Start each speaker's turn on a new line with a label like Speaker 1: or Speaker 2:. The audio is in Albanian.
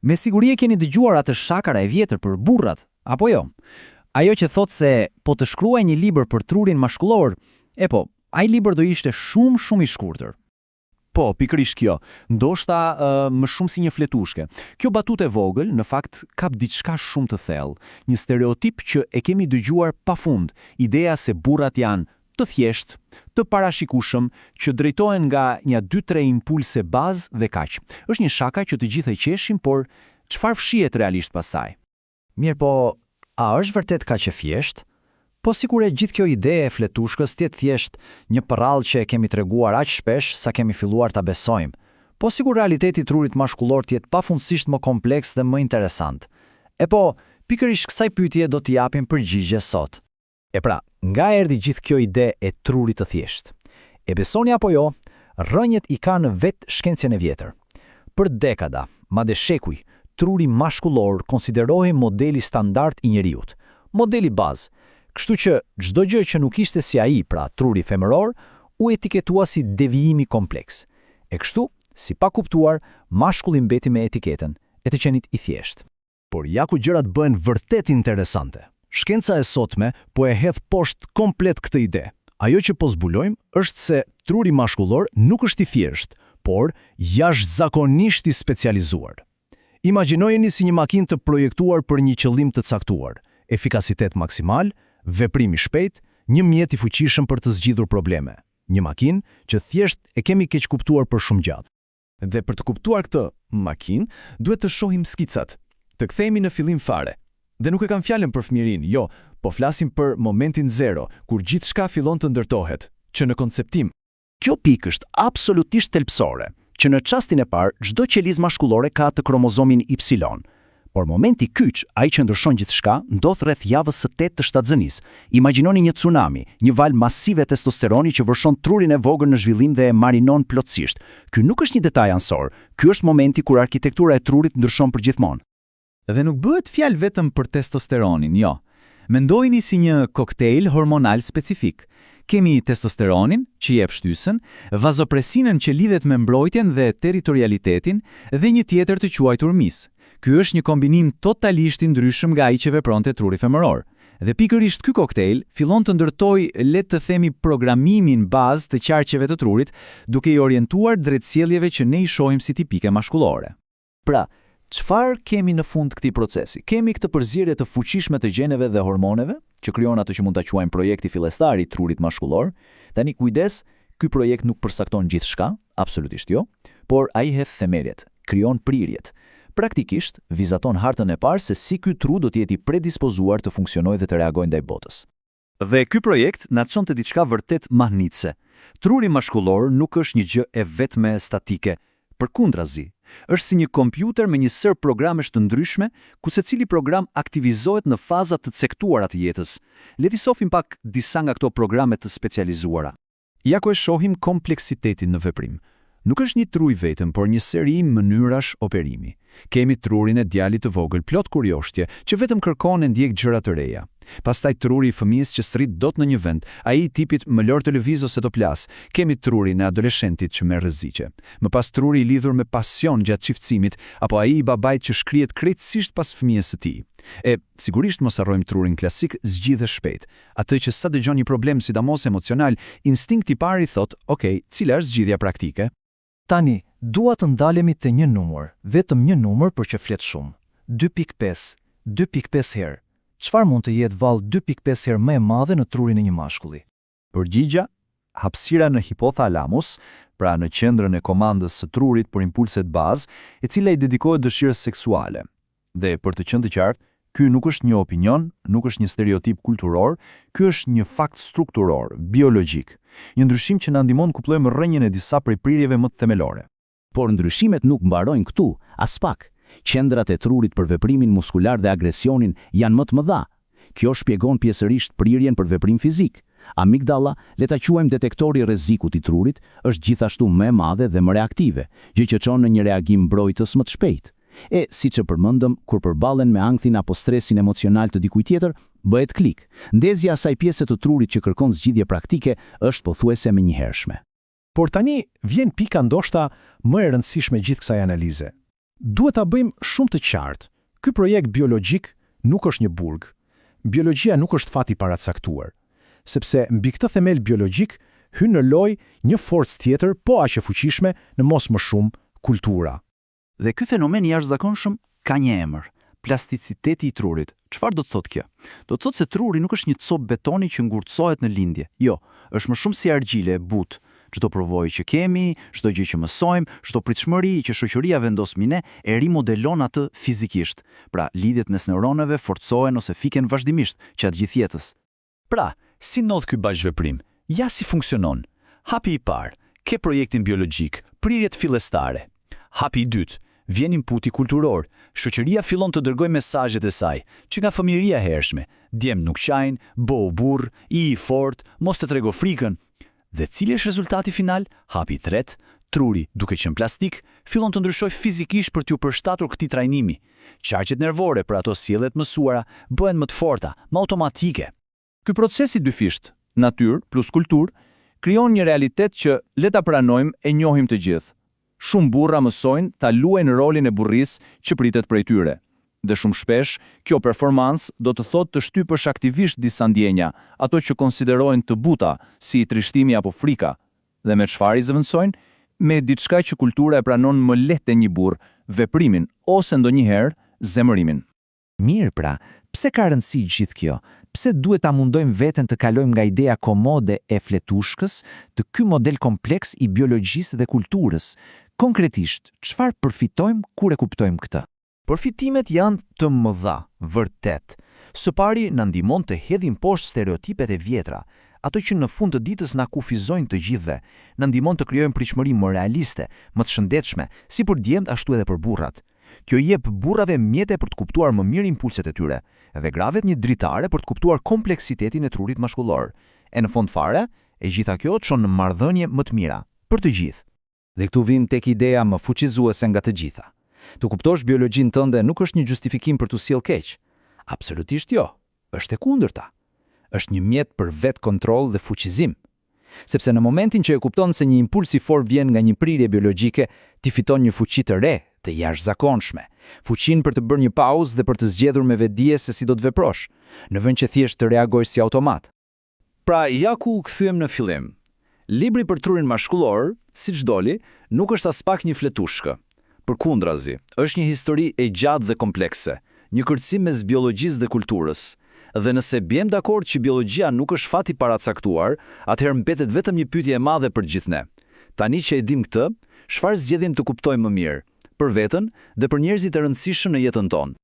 Speaker 1: Me siguri e keni dëgjuar atë shakara e vjetër për burrat, apo jo? Ajo që thot se po të shkruaj një libër për trurin mashkullor, ai libër do ishte shumë i shkurtër.
Speaker 2: Po, pikërisht kjo, ndoshta më shumë si një fletushke. Kjo batutë e vogël, në fakt, kap diçka shumë të thellë, një stereotip që e kemi dëgjuar pafund, ideja se burrat janë të thjeshtë, të parashikueshëm, që drejtohen nga një 2-3 impulse bazë dhe kaq. Është një shaka që të gjithë e qeshin, por çfarë fshihet realisht pasaj?
Speaker 1: Mirë, po, a është vërtet kaq e thjeshtë? Po sikur e gjithë kjo ide e fletushkës tjetë thjesht një përrallë që e kemi treguar aq shpesh sa kemi filluar ta besojmë. Po sikur realiteti i trurit mashkullor tjetë pafundësisht më kompleks dhe më interesant. Pikërisht kësaj pyetje do t'i japim përgjigje sot. Pra, nga erdhi gjithë kjo ide e trurit të thjeshtë? E besoni apo jo, rrënjët i kanë vetë shkencën e vjetër. Për dekada, madje shekuj, truri mashkullor konsiderohej modeli standard i njeriut, modeli bazë. Kështu që çdo gjë që nuk ishte si ai, pra truri femëror, u etiketua si devijimi kompleks. E kështu, si pa kuptuar, mashkulli mbeti me etiketën e të qenit i thjeshtë.
Speaker 2: Por ja ku gjërat bëhen vërtet interesante. Shkenca e sotme po e hedh poshtë komplet këtë ide. Ajo që po zbulojmë është se truri mashkullor nuk është i thjeshtë, por jashtëzakonisht i specializuar. Imagjinojeni si një makinë të projektuar për një qëllim të caktuar, efikasitet maksimal, veprim i shpejt, një mjet i fuqishëm për të zgjidhur probleme. Një makinë që thjesht e kemi keq kuptuar për shumë gjatë. Dhe për të kuptuar këtë makinë, duhet të shohim skicat. Të kthehemi në fillim fare. Dhe nuk e kam fjalën për fëmijërinë, jo, po flasim për momentin zero, kur gjithçka fillon të ndërtohet, që në konceptim.
Speaker 3: Kjo pikë është absolutisht thelbësore, që në çastin e parë çdo qelizë mashkullore ka të kromozomin Y. Por momenti kyç, ai që ndryshon gjithçka, ndodh rreth javës së 8 të shtatëzënisë. Imagjinoni një tsunami, një valë masive testosteroni që vërshon trurin e vogël në zhvillim dhe e marinon plotësisht. Ky nuk është një detaj ansor, ky është momenti kur arkitektura e trurit ndryshon përgjithmonë.
Speaker 4: Dhe nuk bëhet fjalë vetëm për testosteronin, jo. Mendojini si një koktejl hormonal specifik. Kemi testosteronin, që jep shtysën, vazopresinën që lidhet me mbrojtjen dhe territorialitetin, dhe një tjetër të quajtur mis. Ky është një kombinim totalisht i ndryshëm nga ai që vepronte truri femëror. Dhe pikërisht ky koktejl fillon të ndërtojë, le të themi, programimin bazë të qarqeve të trurit, duke i orientuar drejt sjelljeve që ne i shohim si tipike mashkullore.
Speaker 1: Pra, çfarë kemi në fund këtij procesi? Kemi këtë përzierje të fuqishme të gjeneve dhe hormoneve, që krijon atë që mund ta quajmë projekti fillestar i trurit mashkullor. Tani kujdes, ky projekt nuk përcakton gjithçka, absolutisht jo, por ai hedh themeljet, krijon prirjet. Praktikisht, vizaton hartën e parë se si ky tru do të jetë i predispozuar të funksionojë dhe të reagojë ndaj botës.
Speaker 2: Dhe ky projekt na çon te diçka vërtet mahnitse. Truri mashkullor nuk është një gjë e vetme statike, përkundrazi. Është si një kompjuter me një sër programesh të ndryshme, ku secili program aktivizohet në faza të caktuara të jetës. Le t'i shohim pak disa nga këto programe të specializuara.
Speaker 5: Ja ku e shohim kompleksitetin në veprim. Nuk është një truj vetëm, por një seri mënyrash operimi. Kemi trurin e djalit të vogël plot kurioshtje, që vetëm kërkon e ndjek gjëra të reja. Pastaj truri i fëmijës që srit dot në një vend, ai i tipit më lor të lëviz ose të plas. Kemi trurin e adoleshentit që merr rreziqe. Më pas truri i lidhur me pasion gjatë çiftësimit, apo ai i babait që shkrihet krejtësisht pas fëmijës së tij. E sigurisht mos harrojmë trurin klasik, zgjidhet shpejt. Atë që sa dëgjon një problem sidomos emocional, instinkti i parë i thot, "Okej, cila është zgjidhja praktike?"
Speaker 1: Tani, dua të ndalemi te një numër, vetëm një numër për që flet shumë. 2.5, 2.5 herë. Çfarë mund të jetë vallë 2.5 herë më e madhe në trurin e një mashkulli?
Speaker 2: Përgjigja, hapësira në hipothalamus, pra në qendrën e komandës së trurit për impulset bazë, e cila i dedikohet dëshirës seksuale. Dhe për të qenë të qartë, ky nuk është një opinion, nuk është një stereotip kulturor, ky është një fakt strukturor, biologjik. Një ndryshim që na ndihmon kuptojmë rrënjën e disa prej prirjeve më të themelore.
Speaker 3: Por ndryshimet nuk mbarojnë këtu, as pak. Qendrat e trurit për veprimin muskular dhe agresionin janë më të mëdha. Kjo shpjegon pjesërisht prirjen për veprim fizik. Amigdala, le ta quajmë detektori i rrezikut i trurit, është gjithashtu më e madhe dhe më reaktive, gjë që çon në një reagim mbrojtës më të shpejtë. E, siç e përmendëm, kur përballen me ankthin apo stresin emocional të dikujt tjetër, bëhet klik. Ndezja asaj pjese të trurit që kërkon zgjidhje praktike është pothuajse menjëhershme.
Speaker 5: Por tani vjen pika ndoshta më e rëndësishme gjithë kësaj analize.
Speaker 2: Duhet ta bëjmë shumë të qartë. Ky projekt biologjik nuk është një burg. Biologjia nuk është fati i paracaktuar, sepse mbi këtë themel biologjik hyn në lojë një forcë tjetër, po aq e fuqishme, në mos më shumë kultura.
Speaker 6: Dhe ky fenomen i jashtëzakonshëm ka një emër: plasticiteti i trurit. Çfarë do të thotë kjo? Do të thotë se truri nuk është një copë betoni që ngurtësohet në lindje. Jo, është më shumë si argjile e butë. Çdo përvojë që kemi, çdo gjë që mësojmë, çdo pritshmëri që shoqëria vendos mbi ne e rimodelon atë fizikisht. Pra, lidhjet mes neuronave forcohen ose fiken vazhdimisht gjatë gjithë jetës.
Speaker 4: Pra, si ndodh ky bashkëveprim? Ja si funksionon. Hapi i parë, ke projektin biologjik, prirjet fillestare. Hapi i dytë, vjen inputi kulturor. Shoqëria fillon të dërgojë mesazhet e saj, që nga fëmijëria e hershme, djem nuk qajnë, bo u burr, i fort, mos të trego frikën. Dhe cili është rezultati final? Hapi i tretë, truri, duke qenë plastik, fillon të ndryshojë fizikisht për t'u përshtatur këtij trajnimi. Qarqet nervore për ato sjelljet mësuara bëhen më të forta, më automatike.
Speaker 7: Ky proces i dyfisht, natyrë plus kulturë, krijon një realitet që le ta pranojmë e njohim të gjithë. Shumë burra mësojnë ta luajnë rolin e burrisë që pritet prej tyre. Dhe shumë shpesh, kjo performancë do të thotë të shtypësh aktivisht disa ndjenja, ato që konsiderojnë të buta, si trishtimi apo frika. Dhe me çfarë i zëvendësojnë? Me diçka që kultura e pranon më lehtë te një burr, veprimin ose ndonjëherë zemërimin.
Speaker 1: Mirë pra, pse ka rëndësi gjithë kjo? Pse duhet ta mundojmë veten të kalojmë nga ideja komode e fletushkës të ky model kompleks i biologjisë dhe kulturës? Konkretisht, çfarë përfitojmë kur e kuptojmë këtë?
Speaker 6: Përfitimet janë të mëdha, vërtet. Së pari, na ndihmon të hedhim poshtë stereotipet e vjetra, ato që në fund të ditës na kufizojnë të gjithëve. Na ndihmon të krijojmë pritshmëri më realiste, më të shëndetshme, si për djemt ashtu edhe për burrat. Kjo jep burrave mjete për të kuptuar më mirë impulset e tyre, dhe gravet një dritare për të kuptuar kompleksitetin e trurit mashkullor. E në fund fare, e gjitha kjo çon në marrëdhënie më të mira për të gjithë.
Speaker 7: Dhe këtu vim tek ideja më fuqizuese nga të gjitha. Të kuptosh biologjinë tënde nuk është një justifikim për t'u sjellë keq. Absolutisht jo. Është e kundërta. Është një mjet për vetë kontroll dhe fuqizim. Sepse në momentin që e kupton se një impuls i fortë vjen nga një prirje biologjike, ti fiton një fuqi të re, të jashtëzakonshme. Fuqinë për të bërë një pauzë dhe për të zgjedhur me vetdije se si do të veprosh, në vend që thjesht të reagosh si automat.
Speaker 4: Pra, ja ku kthyem në fillim. Libri për trurin mashkullor, siç doli, nuk është as pak një fletushkë. Përkundrazi, është një histori e gjatë dhe komplekse, një kërcim mes biologjisë dhe kulturës. Dhe nëse bjem dakord që biologjia nuk është fati paracaktuar, atëherë mbetet vetëm një pyetje e madhe për gjithë ne. Tani që e dim këtë, çfarë zgjedhim të kuptojmë më mirë, për veten dhe për njerëzit e rëndësishëm në jetën tonë?